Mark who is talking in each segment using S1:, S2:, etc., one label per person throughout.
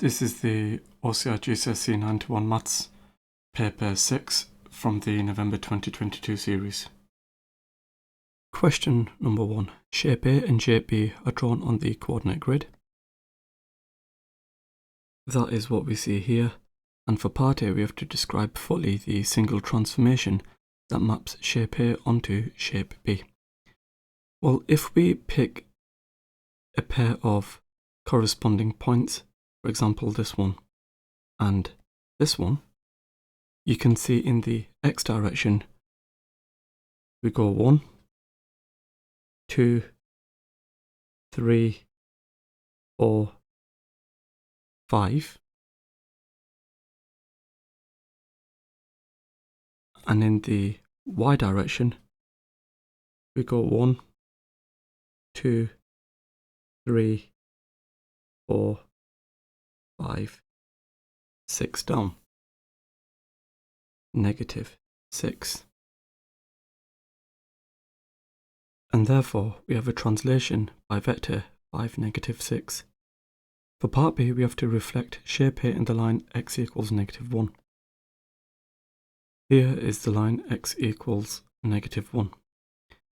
S1: This is the OCR GCSE 91 Maths Paper 6 from the November 2022 series. Question number 1. Shape A and shape B are drawn on the coordinate grid. That is what we see here, and for part A we have to describe fully the single transformation that maps shape A onto shape B. Well, if we pick a pair of corresponding points, for example this one and this one, you can see in the x direction we go 1, 2, 3, 4, 5, and in the y direction we go 1, 2, 3, 4, 5, 6 down, -6. And therefore we have a translation by vector 5, -6. For part B we have to reflect shape A in the line x equals -1. Here is the line x equals -1.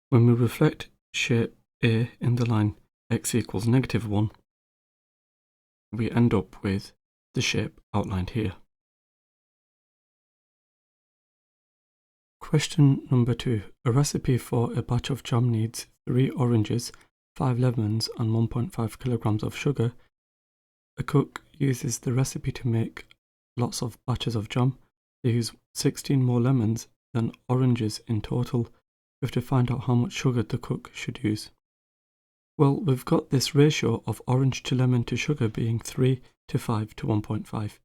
S1: When we reflect shape A in the line x equals -1, we end up with the shape outlined here. Question number 2. A recipe for a batch of jam needs 3 oranges, 5 lemons and 1.5 kilograms of sugar. A cook uses the recipe to make lots of batches of jam. They use 16 more lemons than oranges in total. We have to find out how much sugar the cook should use. Well, we've got this ratio of orange to lemon to sugar being 3 to 5 to 1.5.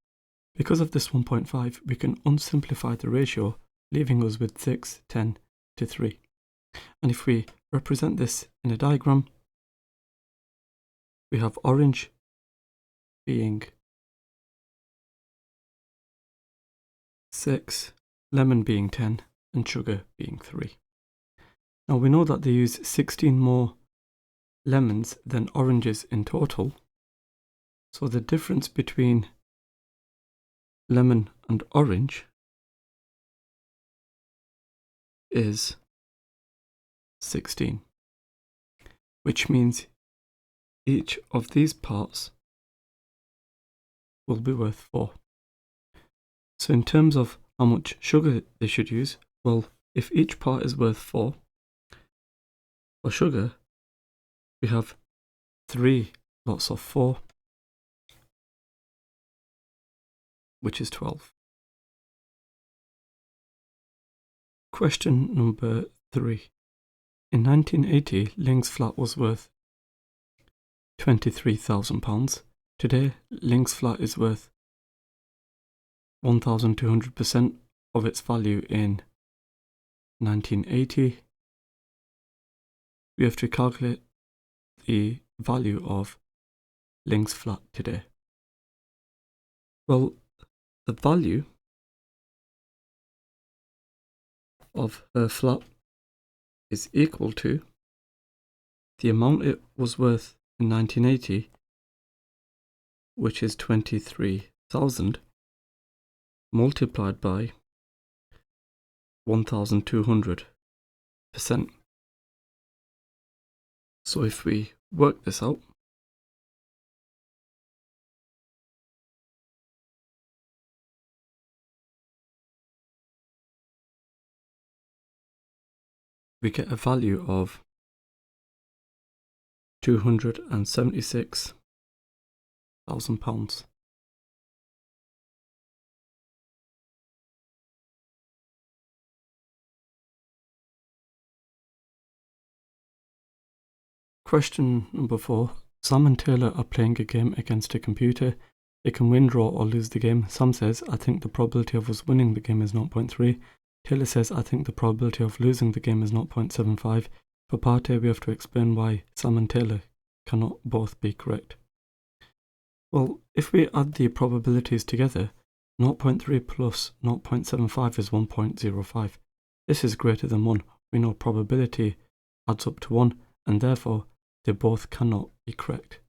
S1: Because of this 1.5, we can unsimplify the ratio, leaving us with 6, 10 to 3. And if we represent this in a diagram, we have orange being 6, lemon being 10, and sugar being 3. Now we know that they use 16 more lemons than oranges in total, so the difference between lemon and orange is 16, which means each of these parts will be worth 4. So in terms of how much sugar they should use, well, if each part is worth 4, for sugar we have 3 lots of 4, which is 12. Question number 3. In 1980, Ling's flat was worth £23,000. Today, Ling's flat is worth 1,200% of its value in 1980. We have to calculate the value of Ling's flat today. Well, the value of her flat is equal to the amount it was worth in 1980, which is 23,000, multiplied by 1,200%. So if we work this out, we get a value of £276,000. Question number 4. Sam and Taylor are playing a game against a computer. They can win, draw or lose the game. Sam says, I think the probability of us winning the game is 0.3. Taylor says, I think the probability of losing the game is 0.75. For part A, we have to explain why Sam and Taylor cannot both be correct. Well, if we add the probabilities together, 0.3 plus 0.75 is 1.05. This is greater than 1. We know probability adds up to 1, and therefore they both cannot be correct.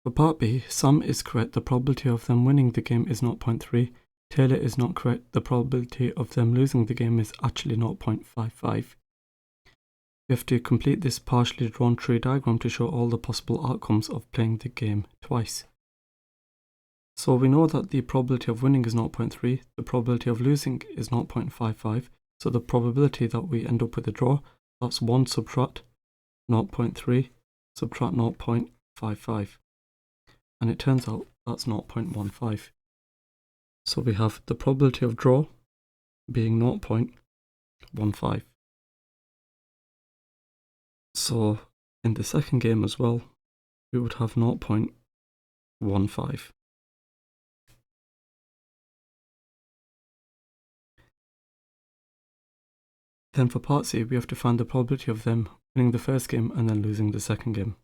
S1: For part B, Sam is correct, the probability of them winning the game is 0.3. Taylor is not correct, the probability of them losing the game is actually 0.55. We have to complete this partially drawn tree diagram to show all the possible outcomes of playing the game twice. So we know that the probability of winning is 0.3, the probability of losing is 0.55, so the probability that we end up with a draw, that's 1 subtract 0.3 subtract 0.55. And it turns out that's 0.15. So we have the probability of draw being 0.15. So in the second game as well, we would have 0.15. Then for part C, we have to find the probability of them winning the first game and then losing the second game.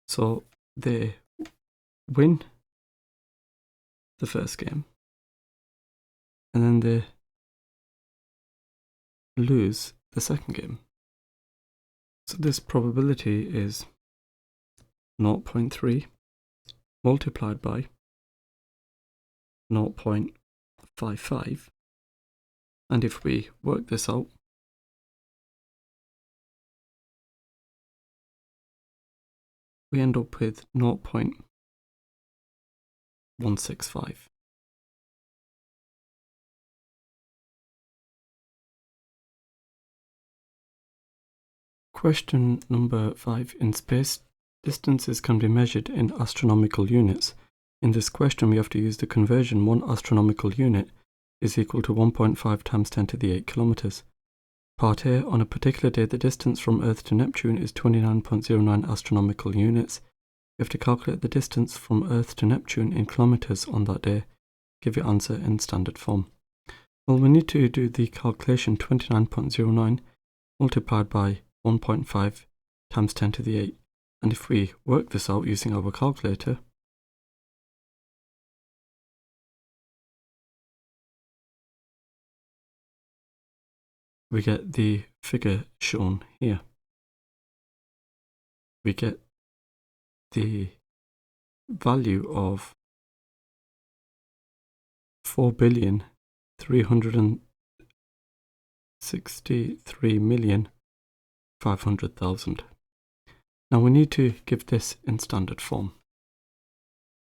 S1: So they win the first game and then they lose the second game. So this probability is 0.3 multiplied by 0.55, and if we work this out, we end up with 0.165. Question number 5. In space, distances can be measured in astronomical units. In this question, we have to use the conversion 1 astronomical unit is equal to 1.5 times 10 to the 8 kilometers. Part A, on a particular day, the distance from Earth to Neptune is 29.09 astronomical units. You have to calculate the distance from Earth to Neptune in kilometers on that day. Give your answer in standard form. Well, we need to do the calculation 29.09 multiplied by 1.5 times 10 to the 8. And if we work this out using our calculator, we get the figure shown here. We get the value of 4,363,500,000. Now we need to give this in standard form.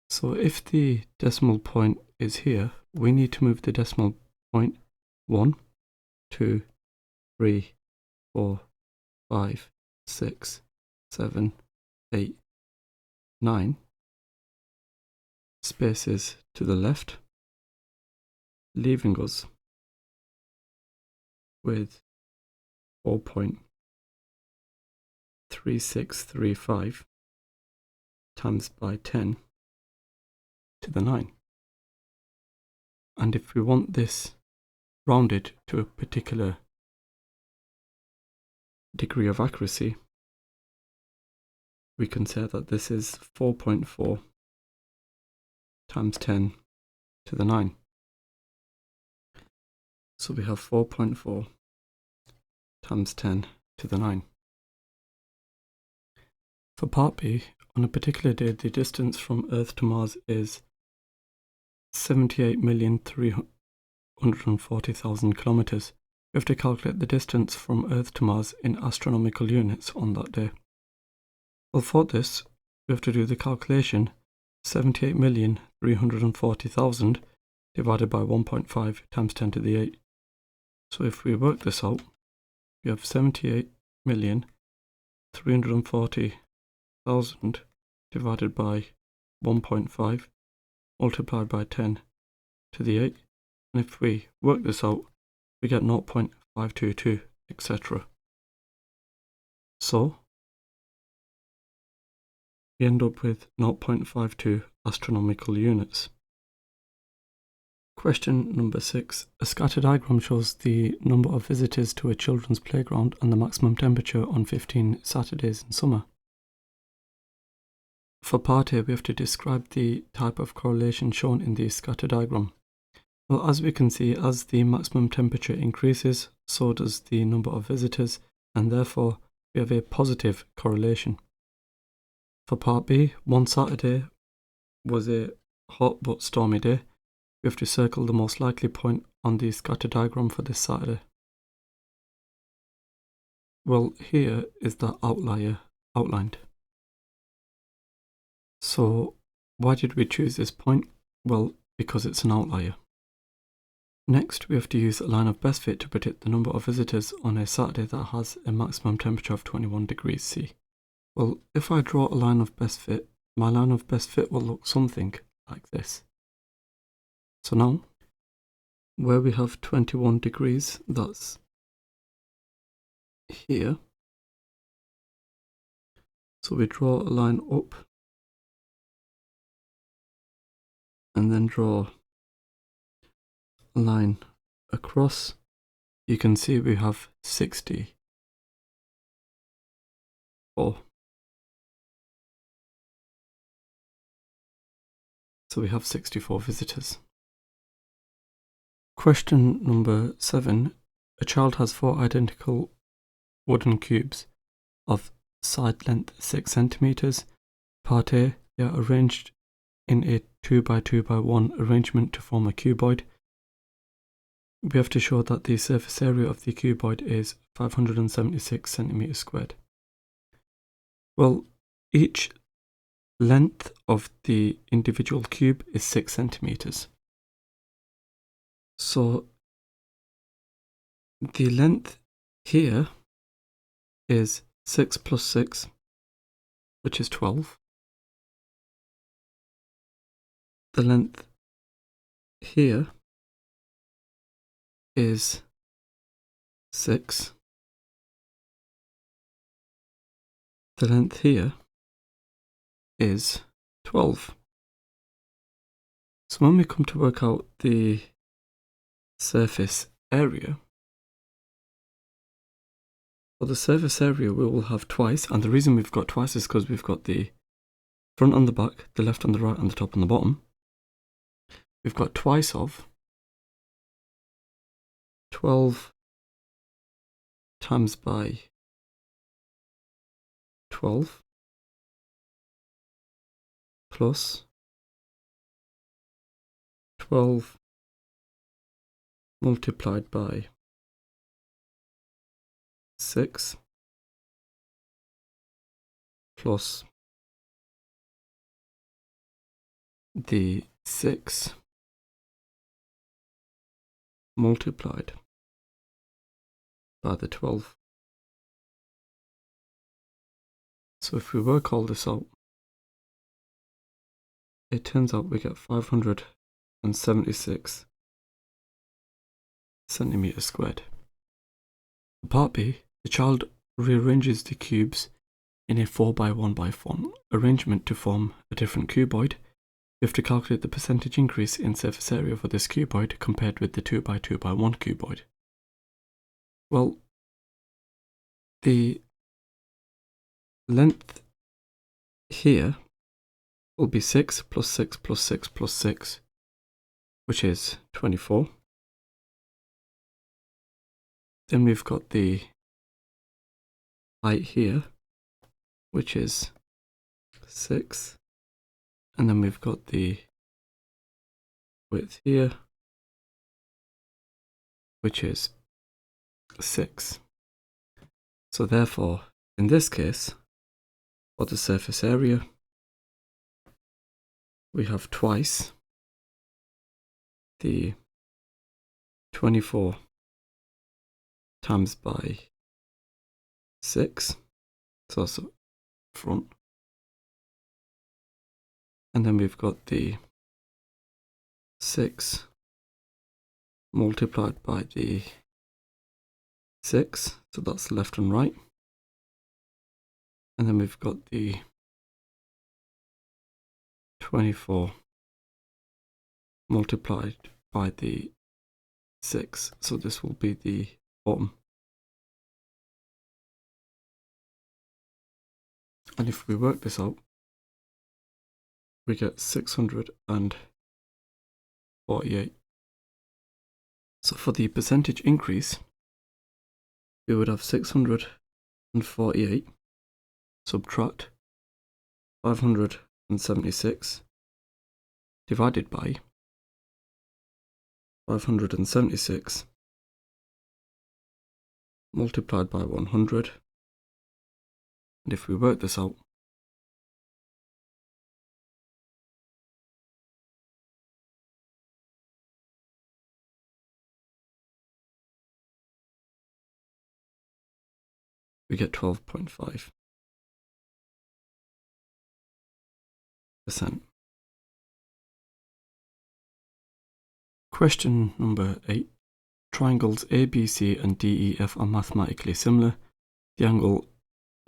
S1: So if the decimal point is here, we need to move the decimal point 1, 2, 3, 4, 5, 6, 7, 8, 9 spaces to the left, leaving us with 4.3635 times by 10 to the 9. And if we want this rounded to a particular degree of accuracy, we can say that this is 4.4 times 10 to the 9. So we have 4.4 times 10 to the 9. For part B, on a particular day, the distance from Earth to Mars is 78,340,000 kilometers. We have to calculate the distance from Earth to Mars in astronomical units on that day. Well, for this, we have to do the calculation 78,340,000 divided by 1.5 times 10 to the 8. So if we work this out, we have 78,340,000 divided by 1.5 multiplied by 10 to the 8. And if we work this out, we get 0.522, etc. So we end up with 0.52 astronomical units. Question number 6. A scatter diagram shows the number of visitors to a children's playground and the maximum temperature on 15 Saturdays in summer. For part A, we have to describe the type of correlation shown in the scatter diagram. Well, as we can see, as the maximum temperature increases, so does the number of visitors, and therefore we have a positive correlation. For part B, one Saturday was a hot but stormy day. We have to circle the most likely point on the scatter diagram for this Saturday. Well, here is the outlier outlined. So why did we choose this point? Well, because it's an outlier. Next, we have to use a line of best fit to predict the number of visitors on a Saturday that has a maximum temperature of 21 degrees C. Well, if I draw a line of best fit, my line of best fit will look something like this. So now, where we have 21 degrees, that's here. So we draw a line up and then draw a line across. You can see we have 64. So we have 64 visitors. Question number 7. A child has 4 identical wooden cubes of side length 6 centimeters. Part A, they are arranged in a 2x2x1 arrangement to form a cuboid. We have to show that the surface area of the cuboid is 576 centimeters squared. Well, each length of the individual cube is 6 centimeters. So the length here is 6 plus 6, which is 12. The length here is 6. The length here is 12. So when we come to work out the surface area, for the surface area we will have twice, and the reason we've got twice is because we've got the front and the back, the left and the right, and the top and the bottom. We've got twice of 12 times by 12 plus 12 multiplied by 6 plus the 6 multiplied by the 12. So if we work all this out, it turns out we get 576 centimeters squared. For part B, the child rearranges the cubes in a 4x1x4 arrangement to form a different cuboid. We have to calculate the percentage increase in surface area for this cuboid compared with the 2x2x1 cuboid. Well, the length here will be 6 plus 6 plus 6 plus 6, which is 24. Then we've got the height here, which is 6. And then we've got the width here, which is 6. So therefore, in this case, for the surface area, we have twice the 24 times by 6, so that's the front. And then we've got the 6 multiplied by the 6, so that's left and right. And then we've got the 24 multiplied by the 6, so this will be the bottom. And if we work this out, we get 648. So for the percentage increase, we would have 648 subtract 576 divided by 576 multiplied by 100, and if we work this out, we get 12.5%. Question number 8. Triangles ABC and DEF are mathematically similar. The angle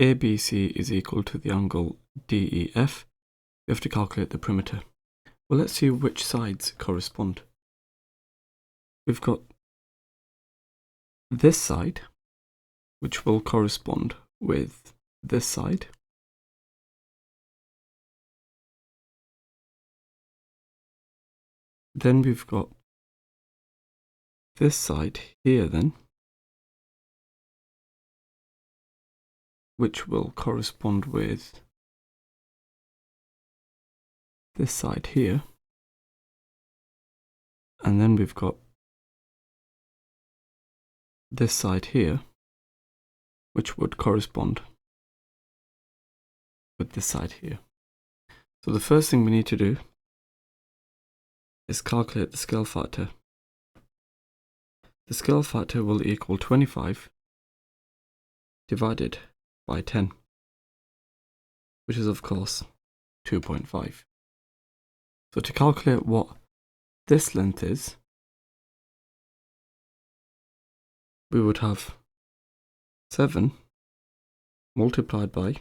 S1: ABC is equal to the angle DEF. We have to calculate the perimeter. Well, let's see which sides correspond. We've got this side, which will correspond with this side. Then we've got this side here then, which will correspond with this side here. And then we've got this side here, which would correspond with this side here. So the first thing we need to do is calculate the scale factor. The scale factor will equal 25 divided by 10, which is of course 2.5. So to calculate what this length is, we would have 7 multiplied by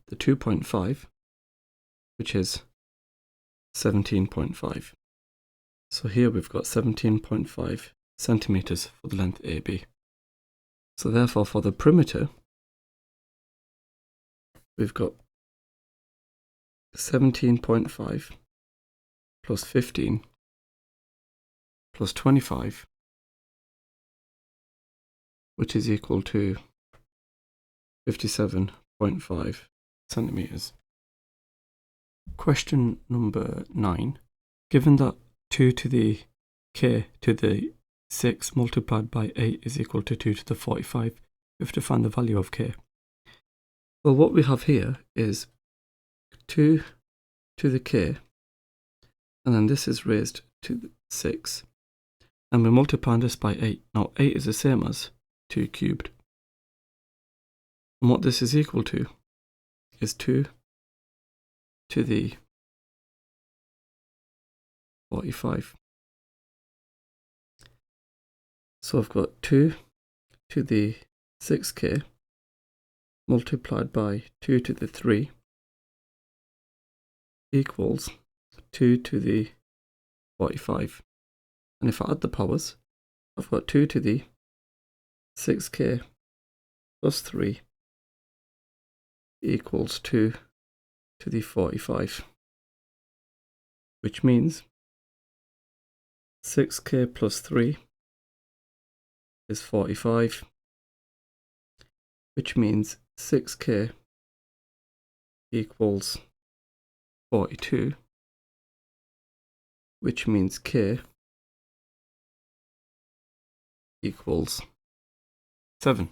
S1: the 2.5, which is 17.5. So here we've got 17.5 centimeters for the length AB. So therefore for the perimeter, we've got 17.5 plus 15 plus 25, which is equal to 57.5 centimeters. Question number 9. Given that 2 to the k to the 6 multiplied by 8 is equal to 2 to the 45, we have to find the value of k. Well, what we have here is 2 to the k, and then this is raised to the 6, and we're multiplying this by 8. Now 8 is the same as 2 cubed. And what this is equal to is 2 to the 45. So I've got 2 to the 6k multiplied by 2 to the 3 equals 2 to the 45. And if I add the powers, I've got 2 to the 6k plus 3 equals 2 to the 45, which means 6k plus 3 is 45, which means 6k equals 42, which means k equals 7.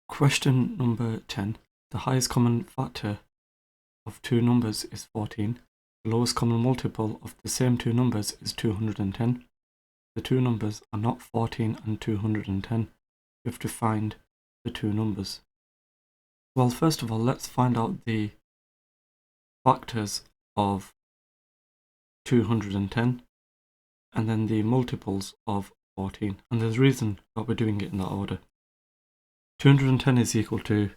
S1: Question number 10. The highest common factor of two numbers is 14. The lowest common multiple of the same two numbers is 210. The two numbers are not 14 and 210. We have to find the two numbers. Well, first of all, let's find out the factors of 210 and then the multiples of 14. And there's a reason that we're doing it in that order. 210 is equal to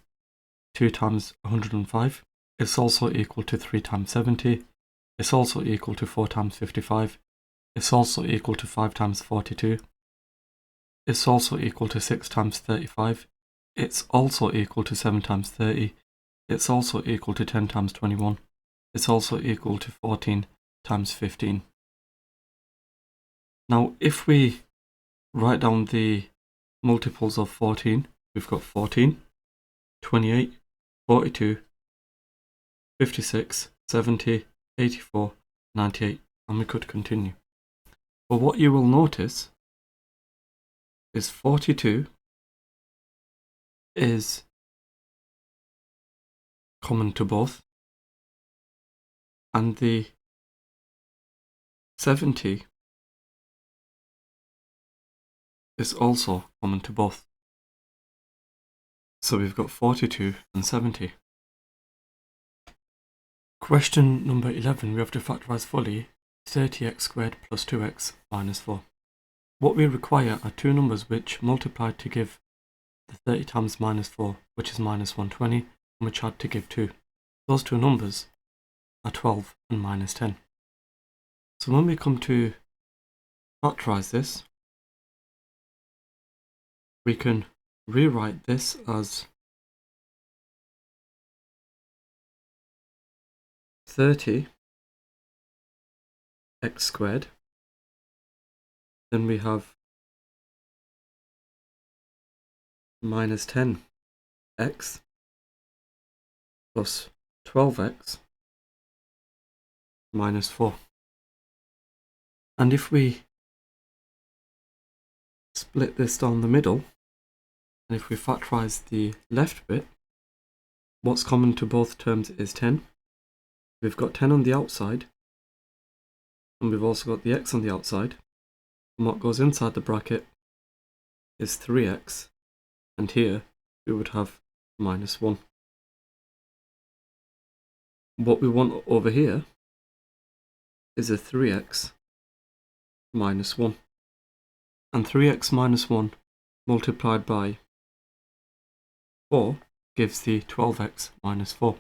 S1: 2 times 105. It's also equal to 3 times 70. It's also equal to 4 times 55. It's also equal to 5 times 42. It's also equal to 6 times 35. It's also equal to 7 times 30. It's also equal to 10 times 21. It's also equal to 14 times 15. Now, if we write down the multiples of 14, we've got 14, 28, 42, 56, 70, 84, 98, and we could continue. But what you will notice is 42 is common to both, and the 70 is also common to both. So we've got 42 and 70. Question number 11, we have to factorise fully 30x squared plus 2x minus 4. What we require are two numbers which multiply to give the 30 times minus 4, which is minus 120, and which add to give 2. Those two numbers are 12 and minus 10. So when we come to factorise this, we can rewrite this as 30 x squared, then we have minus 10x plus 12x minus 4. And if we split this down the middle, and if we factorise the left bit, what's common to both terms is 10. We've got 10 on the outside, and we've also got the x on the outside, and what goes inside the bracket is 3x, and here we would have minus 1. What we want over here is a 3x minus 1, and 3x minus 1 multiplied by 4 gives the 12x minus 4.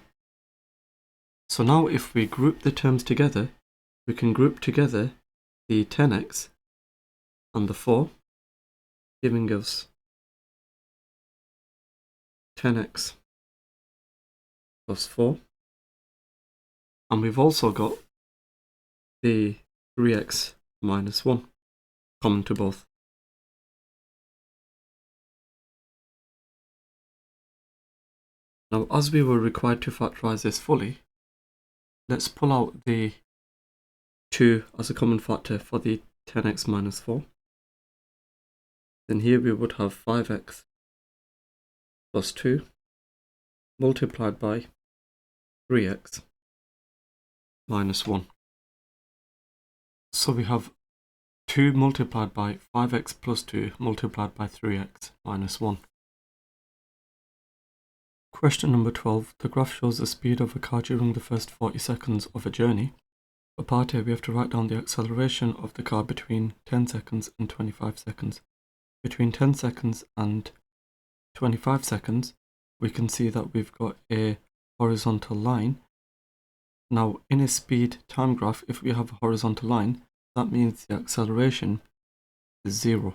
S1: So now if we group the terms together, we can group together the 10x and the 4, giving us 10x plus 4. And we've also got the 3x minus 1 common to both. Now, as we were required to factorise this fully, let's pull out the 2 as a common factor for the 10x minus 4. Then here we would have 5x plus 2 multiplied by 3x minus 1. So we have 2 multiplied by 5x plus 2 multiplied by 3x minus 1. Question number 12. The graph shows the speed of a car during the first 40 seconds of a journey. For part A, we have to write down the acceleration of the car between 10 seconds and 25 seconds. Between 10 seconds and 25 seconds, we can see that we've got a horizontal line. Now, in a speed time graph, if we have a horizontal line, that means the acceleration is 0.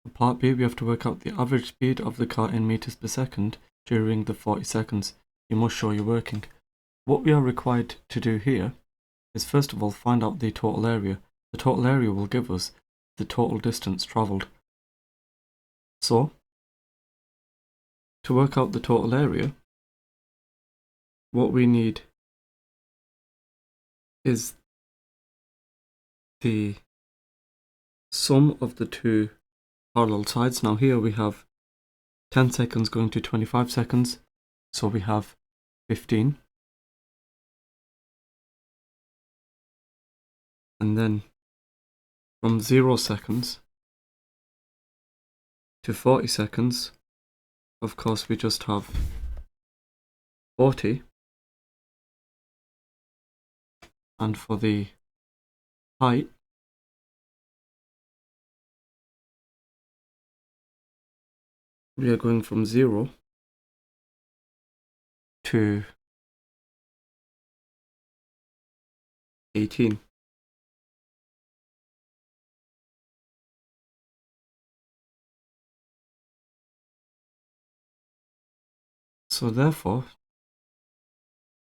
S1: For part B, we have to work out the average speed of the car in meters per second during the 40 seconds. You must show your working. What we are required to do here is first of all find out the total area. The total area will give us the total distance travelled. So, to work out the total area, what we need is the sum of the two parallel sides. Now here we have 10 seconds going to 25 seconds, so we have 15. And then from 0 seconds to 40 seconds, of course we just have 40. And for the height, we are going from 0 to 18. So therefore,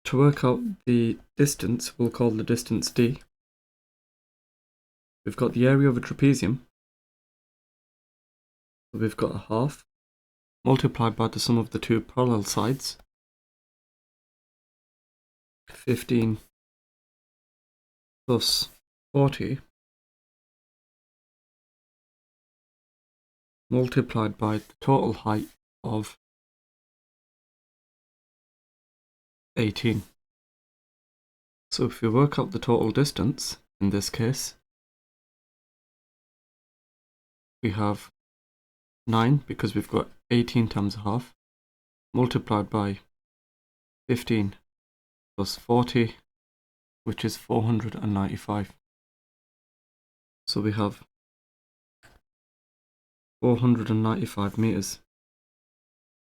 S1: to work out the distance, we'll call the distance d. We've got the area of a trapezium. So we've got a half multiplied by the sum of the two parallel sides. 15 plus 40 multiplied by the total height of 18. So if we work out the total distance, in this case, we have 9 because we've got 18 times a half, multiplied by 15 plus 40, which is 495. So we have 495 meters.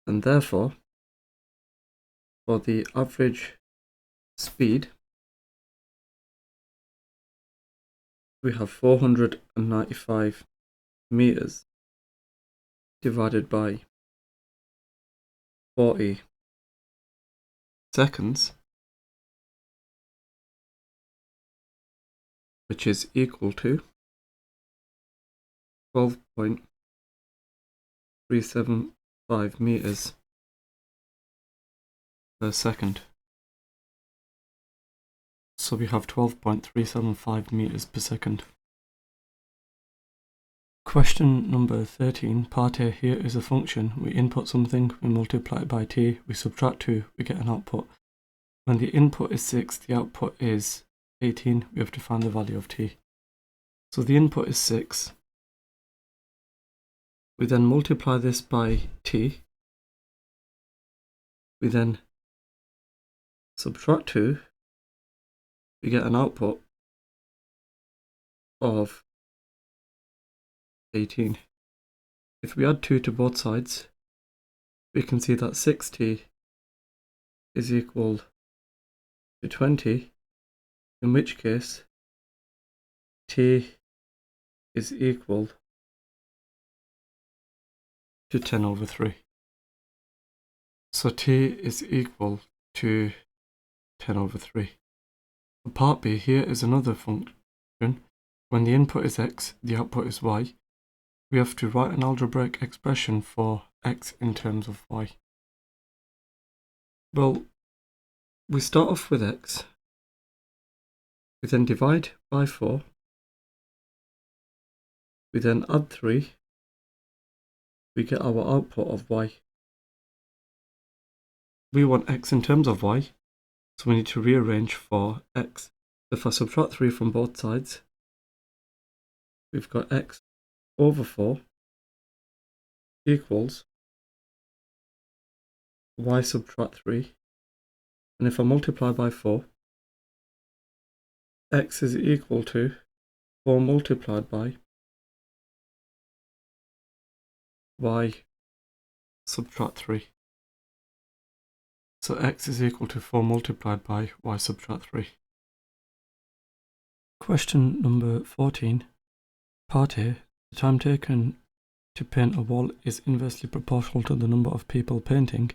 S1: And therefore, for the average speed, we have 495 meters divided by 40 seconds, which is equal to 12.375 meters per second. So we have 12.375 meters per second. Question number 13, part A. Here is a function. We input something, we multiply it by t, we subtract 2, we get an output. When the input is 6, the output is 18, we have to find the value of t. So the input is 6. We then multiply this by t. We then subtract 2. We get an output of 18. If we add 2 to both sides, we can see that 6t is equal to 20, in which case t is equal to 10 over 3. So t is equal to 10 over 3. For part B, here is another function. When the input is x, the output is y. We have to write an algebraic expression for x in terms of y. Well, we start off with x. We then divide by 4. We then add 3. We get our output of y. We want x in terms of y, so we need to rearrange for x. If I subtract 3 from both sides, we've got x over 4 equals y subtract 3. And if I multiply by 4, x is equal to 4 multiplied by y subtract 3. So x is equal to 4 multiplied by y subtract 3. Question number 14. Part A. The time taken to paint a wall is inversely proportional to the number of people painting.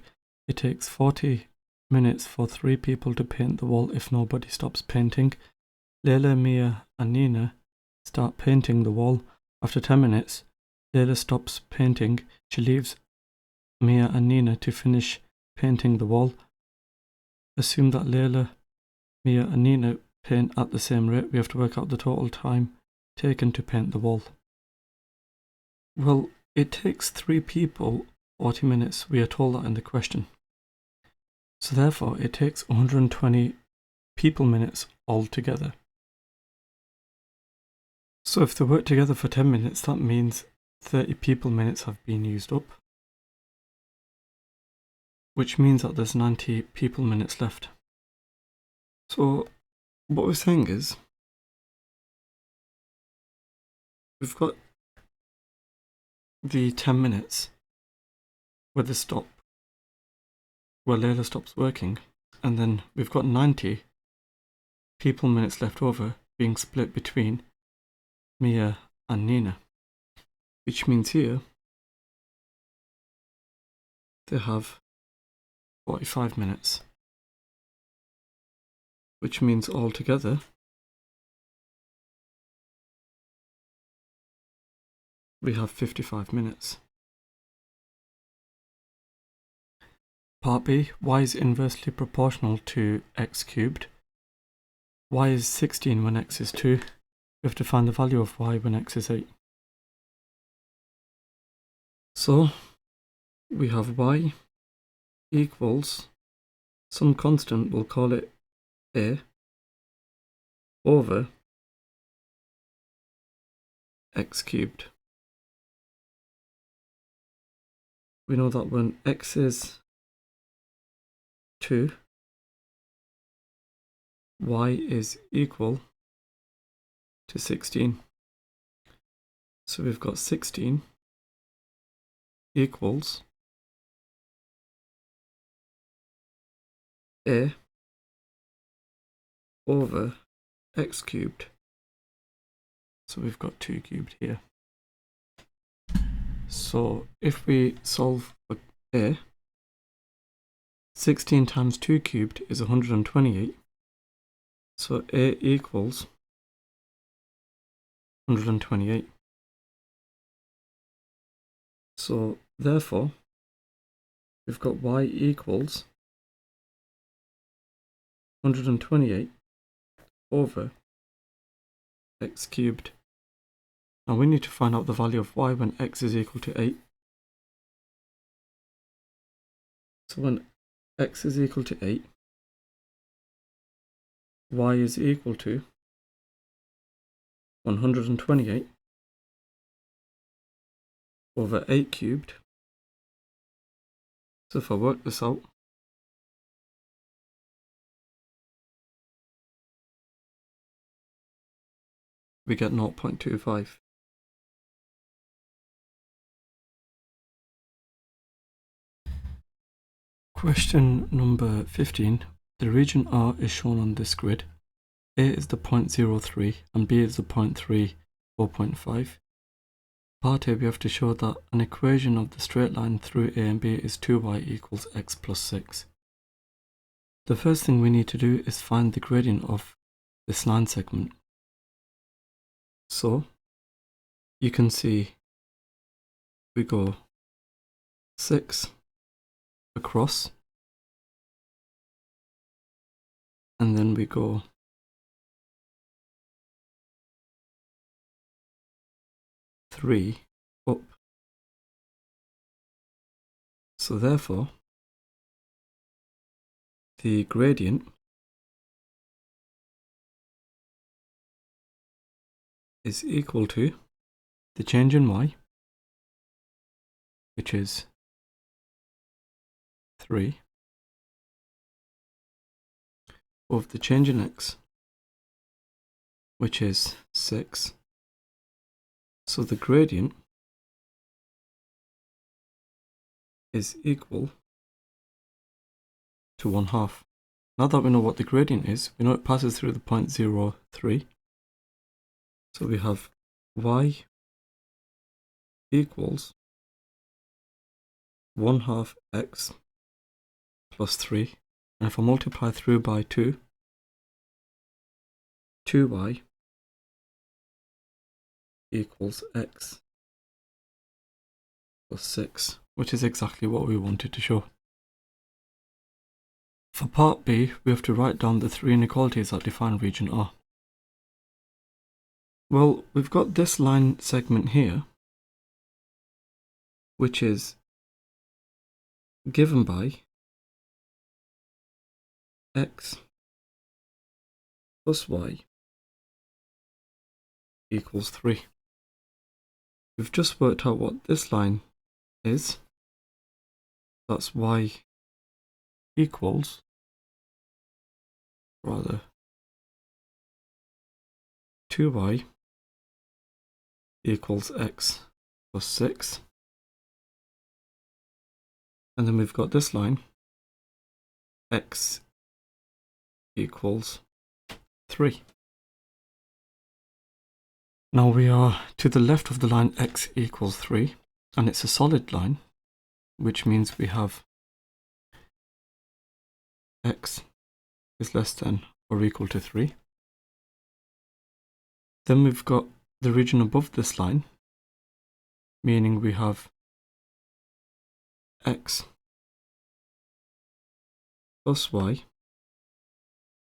S1: It takes 40 minutes for 3 people to paint the wall if nobody stops painting. Layla, Mia and Nina start painting the wall. After 10 minutes, Layla stops painting. She leaves Mia and Nina to finish painting the wall. Assume that Layla, Mia and Nina paint at the same rate. We have to work out the total time taken to paint the wall. Well, it takes 3 people 40 minutes. We are told that in the question. So therefore, it takes 120 people minutes altogether. So if they work together for 10 minutes, that means 30 people minutes have been used up, which means that there's 90 people minutes left. So what we're saying is, we've got the 10 minutes where they stop, where Layla stops working, and then we've got 90 people minutes left over being split between Mia and Nina, which means here they have 45 minutes, which means altogether we have 55 minutes. part B, y is inversely proportional to x cubed. Y is 16 when x is 2. We have to find the value of y when x is 8. So we have y equals some constant, we'll call it a, over x cubed. We know that when x is 2, y is equal to 16. So we've got 16 equals a over x cubed. So we've got 2 cubed here. So if we solve for a, 16 times 2 cubed is 128. So a equals 128. So therefore, we've got y equals 128 over x cubed. Now we need to find out the value of y when x is equal to 8. So when x is equal to 8, y is equal to 128 over 8 cubed. So if I work this out, we get 0.25. Question number 15. The region R is shown on this grid. A is the point 0.03 and B is the point 3, 4.5. Part A, we have to show that an equation of the straight line through A and B is 2y equals x plus 6. The first thing we need to do is find the gradient of this line segment. So you can see we go 6 across, and then we go 3 up. So therefore, the gradient is equal to the change in y, which is 3, over the change in x, which is 6. So the gradient is equal to 1/2. Now that we know what the gradient is, we know it passes through the point 0.03. So we have y equals 1/2 x plus 3. And if I multiply through by 2, 2y equals x plus 6, which is exactly what we wanted to show. For part B, we have to write down the 3 inequalities that define region R. Well, we've got this line segment here, which is given by x plus y equals 3. We've just worked out what this line is. That's y equals, rather, 2y equals x plus 6. And then we've got this line, x equals 3. Now we are to the left of the line x equals 3, and it's a solid line, which means we have x is less than or equal to 3. Then we've got the region above this line, meaning we have x plus y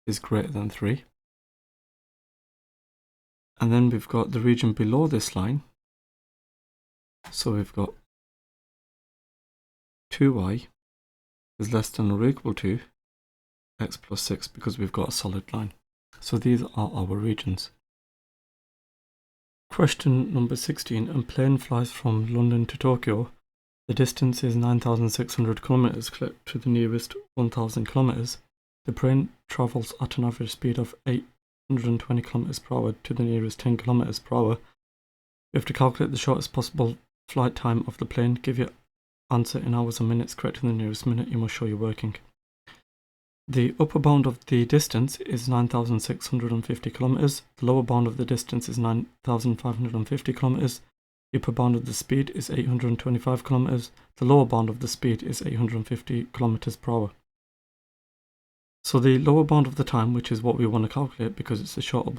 S1: is greater than 3. And then we've got the region below this line. So we've got 2y is less than or equal to x plus 6 because we've got a solid line. So these are our regions. Question number 16. A plane flies from London to Tokyo. The distance is 9,600 kilometers to the nearest 1,000 kilometers. The plane travels at an average speed of 820 kilometers per hour to the nearest 10 kilometers per hour. You have to calculate the shortest possible flight time of the plane. Give your answer in hours and minutes. Correct in the nearest minute. You must show your working. The upper bound of the distance is 9,650 kilometers. The lower bound of the distance is 9,550 kilometers. The upper bound of the speed is 825 kilometers. The lower bound of the speed is 850 kilometers per hour. So the lower bound of the time, which is what we want to calculate because it's the shortest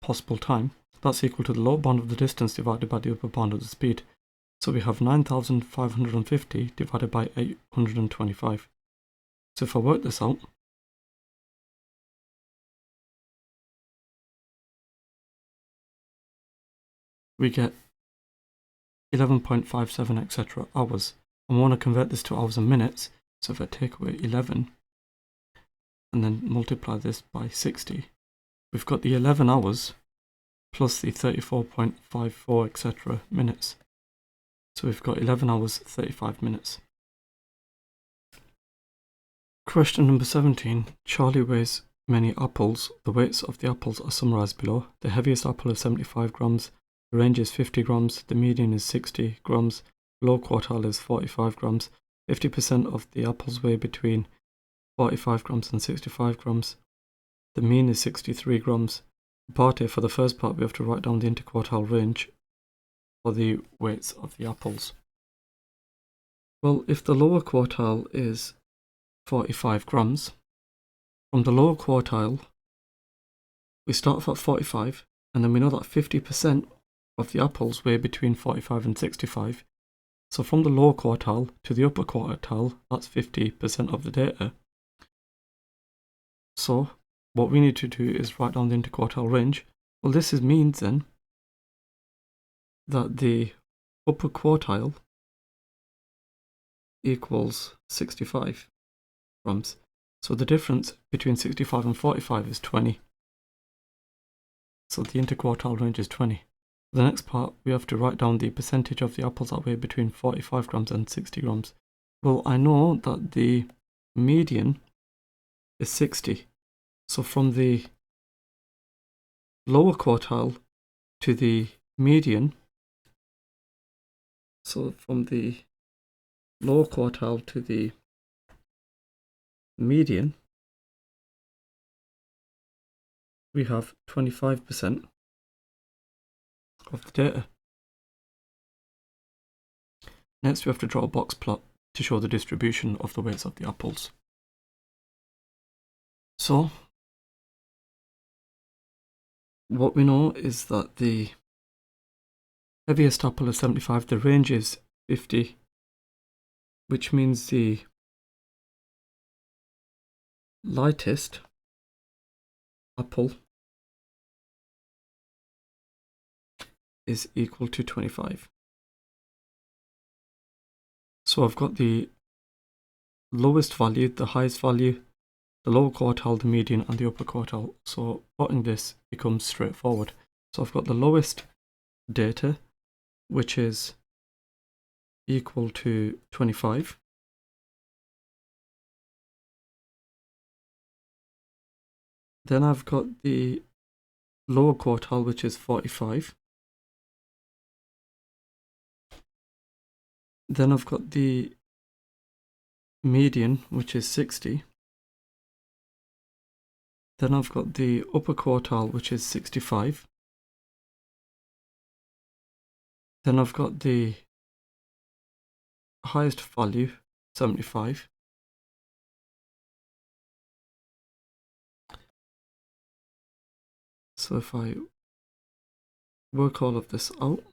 S1: possible time, that's equal to the lower bound of the distance divided by the upper bound of the speed. So we have 9,550 divided by 825. So if I work this out, we get 11.57 etc. hours. And we want to convert this to hours and minutes. So if I take away 11 and then multiply this by 60, we've got the 11 hours plus the 34.54 etc. minutes. So we've got 11 hours 35 minutes. Question number 17. Charlie weighs many apples. The weights of the apples are summarized below. The heaviest apple is 75 grams. The range is 50 grams. The median is 60 grams. Low quartile is 45 grams. 50% of the apples weigh between 45 grams and 65 grams. The mean is 63 grams. Part A, for the first part, we have to write down the interquartile range for the weights of the apples. Well, if the lower quartile is 45 grams, from the lower quartile, we start off at 45, and then we know that 50% of the apples weigh between 45 and 65. So from the lower quartile to the upper quartile, that's 50% of the data. So what we need to do is write down the interquartile range. Well, this means then that the upper quartile equals 65 grams. So the difference between 65 and 45 is 20. So the interquartile range is 20. The next part, we have to write down the percentage of the apples that weigh between 45 grams and 60 grams. Well, I know that the median is 60. So from the lower quartile to the median, so from the lower quartile to the median, we have 25% of the data. Next, we have to draw a box plot to show the distribution of the weights of the apples. So what we know is that the heaviest apple is 75, the range is 50, which means the lightest apple is equal to 25. So I've got the lowest value, the highest value, the lower quartile, the median, and the upper quartile. So plotting this becomes straightforward. So I've got the lowest data, which is equal to 25. Then I've got the lower quartile, which is 45. Then I've got the median, which is 60. Then I've got the upper quartile, which is 65. Then I've got the highest value, 75. So if I work all of this out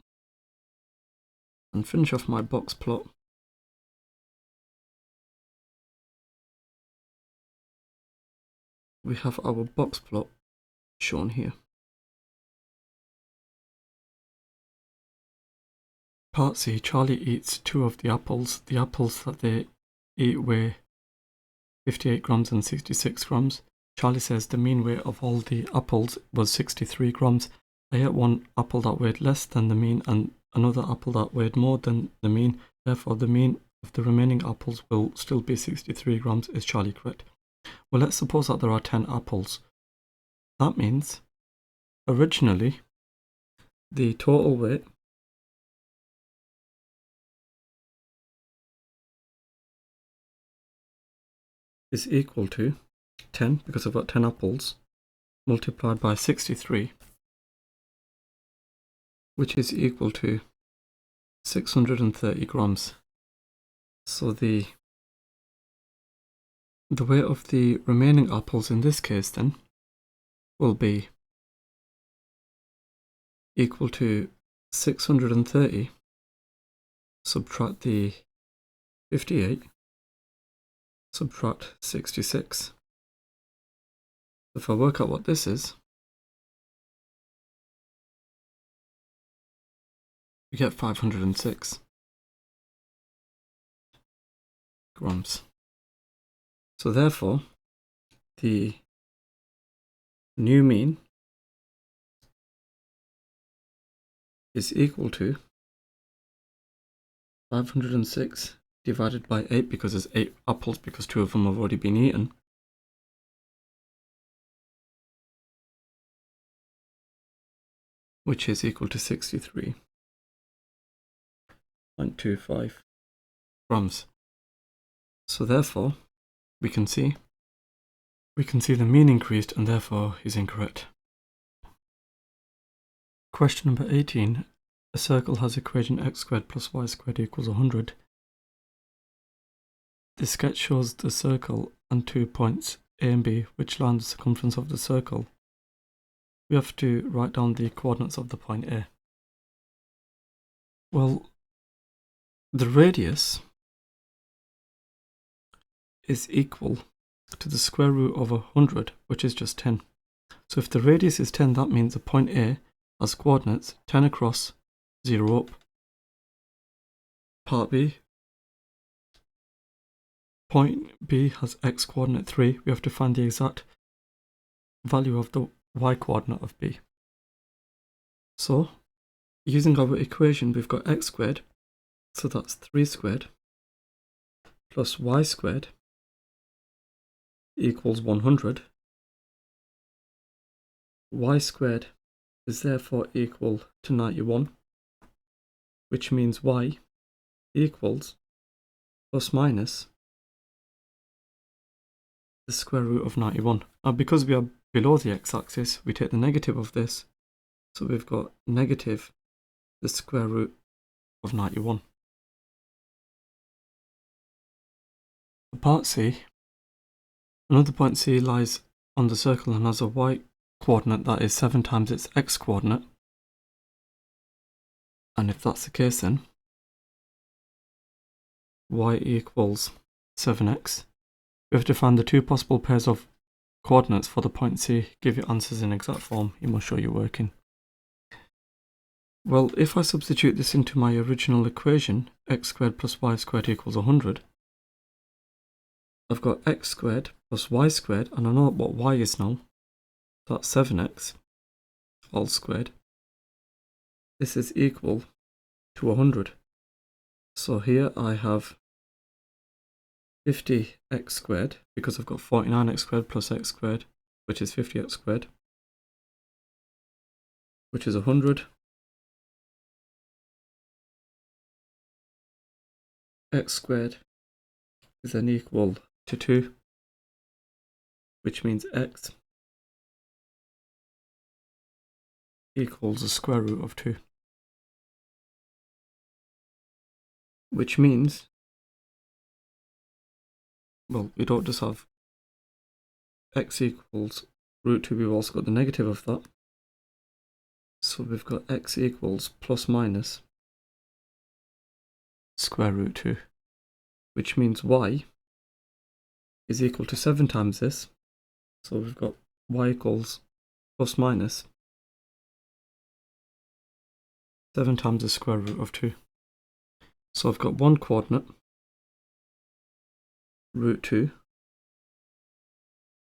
S1: and finish off my box plot, we have our box plot shown here. Part C, Charlie eats 2 of the apples. The apples that they eat weigh 58 grams and 66 grams. Charlie says the mean weight of all the apples was 63 grams. I ate one apple that weighed less than the mean and another apple that weighed more than the mean. Therefore, the mean of the remaining apples will still be 63 grams. Is Charlie correct? Well, let's suppose that there are 10 apples. That means, originally, the total weight is equal to 10, because I've got 10 apples, multiplied by 63, which is equal to 630 grams. So the weight of the remaining apples in this case then will be equal to 630, subtract the 58, subtract 66. If I work out what this is, we get 506 grams. So therefore, the new mean is equal to 506 divided by 8, because there's 8 apples, because 2 of them have already been eaten. Which is equal to 63.25 grams. So therefore, we can see the mean increased, and therefore is incorrect. Question number 18. A circle has equation x squared plus y squared equals 100. The sketch shows the circle and 2 points A and B, which line the circumference of the circle. We have to write down the coordinates of the point A. Well, the radius is equal to the square root of 100, which is just 10. So if the radius is 10, that means the point A has coordinates 10 across, 0 up. Part B. Point B has x coordinate 3. We have to find the exact value of the y coordinate of B. So, using our equation, we've got x squared, so that's 3 squared, plus y squared equals 100. Y squared is therefore equal to 91, which means y equals plus minus the square root of 91. Now, because we are below the x-axis, we take the negative of this, so we've got negative the square root of 91. For part C, another point C lies on the circle and has a y coordinate that is 7 times its x coordinate. And if that's the case, then y equals 7x. We have to find the 2 possible pairs of coordinates for the point C. Give your answers in exact form. You must show you're working. Well, if I substitute this into my original equation, x squared plus y squared equals 100, I've got x squared plus y squared, and I know what y is now. That's 7x all squared. This is equal to 100. So here I have 50x squared, because I've got 49x squared plus x squared, which is 50x squared, which is 100. X squared is then equal to 2, which means x equals the square root of 2. Which means, well, we don't just have x equals root 2, we've also got the negative of that. So we've got x equals plus minus square root 2, which means y is equal to 7 times this, So we've got y equals plus minus 7 times the square root of 2. So I've got one coordinate, root 2,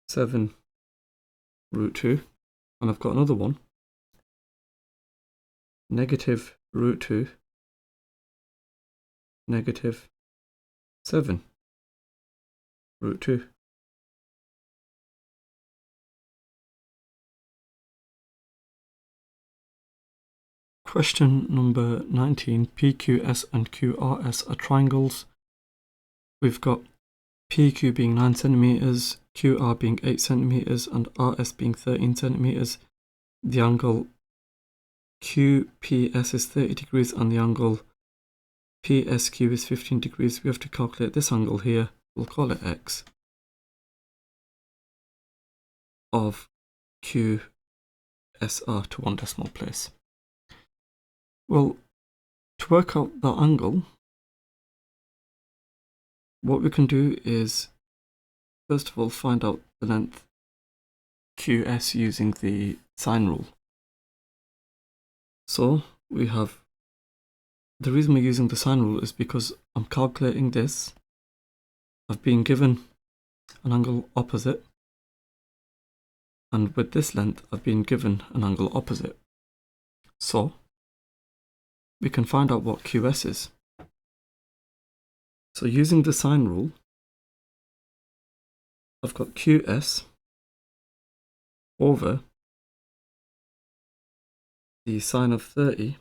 S1: 7 root 2, and I've got another one, negative root 2, negative 7 root 2. Question number 19. PQS and QRS are triangles. We've got PQ being 9 centimeters, QR being 8 centimeters, and RS being 13 centimeters. The angle QPS is 30 degrees and the angle PSQ is 15 degrees. We have to calculate this angle here. We'll call it X of QSR to 1 decimal place. Well, to work out that angle, what we can do is, first of all, find out the length QS using the sine rule. So we have, the reason we're using the sine rule is because I'm calculating this. I've been given an angle opposite, and with this length I've been given an angle opposite. So we can find out what QS is. So using the sine rule, I've got QS over the sine of 30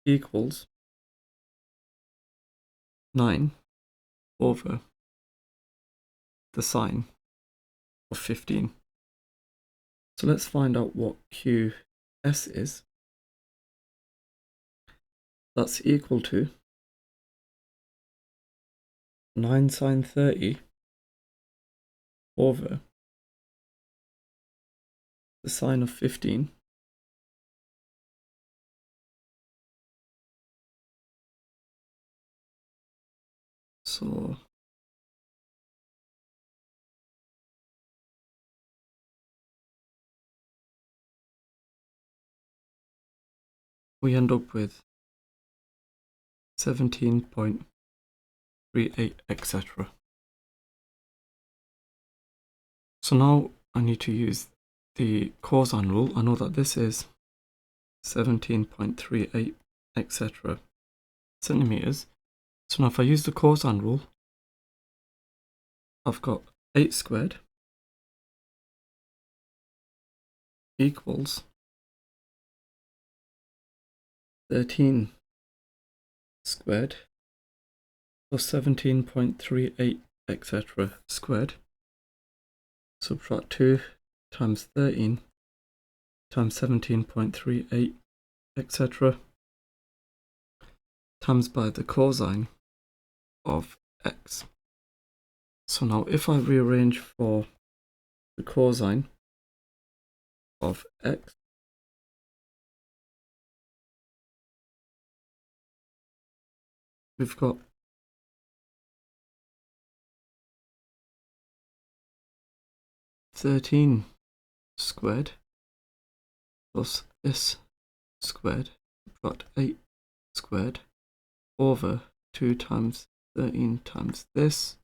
S1: equals 9 over the sine of 15. So let's find out what QS is. That's equal to 9 sine 30 over the sine of 15 so we end up with 17.38, etc. So now I need to use the cosine rule. I know that this is 17.38, etc. centimeters. So now if I use the cosine rule, I've got 8 squared equals 13 squared plus 17.38, etc. squared. Subtract 2 times 13 times 17.38, etc. times by the cosine of x. So now if I rearrange for the cosine of x, we've got 13 squared plus this squared, subtract 8 squared over 2 times 13 times this.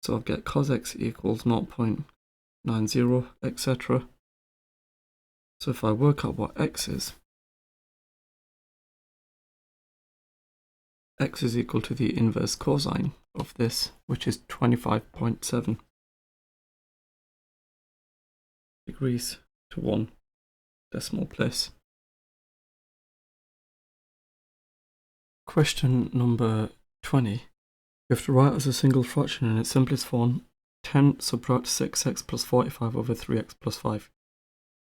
S1: So I'll get cos x equals 0.90, etc. So if I work out what x is equal to the inverse cosine of this, which is 25.7 degrees to 1 decimal place. Question number 20. You have to write as a single fraction in its simplest form 10 subtract 6x plus 45 over 3x plus 5.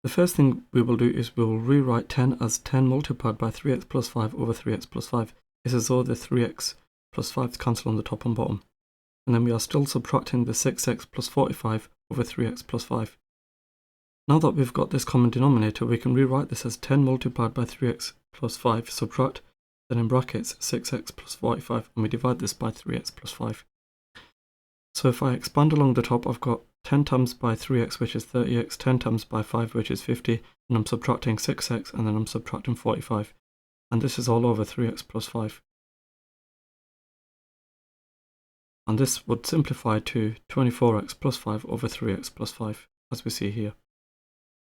S1: The first thing we will do is we will rewrite 10 as 10 multiplied by 3x plus 5 over 3x plus 5. It's as though the 3x plus 5's cancel on the top and bottom. And then we are still subtracting the 6x plus 45 over 3x plus 5. Now that we've got this common denominator, we can rewrite this as 10 multiplied by 3x plus 5 subtract then in brackets 6x plus 45, and we divide this by 3x plus 5. So if I expand along the top, I've got 10 times by 3x, which is 30x, 10 times by 5, which is 50, and I'm subtracting 6x, and then I'm subtracting 45. And this is all over 3x plus 5. And this would simplify to 24x plus 5 over 3x plus 5, as we see here.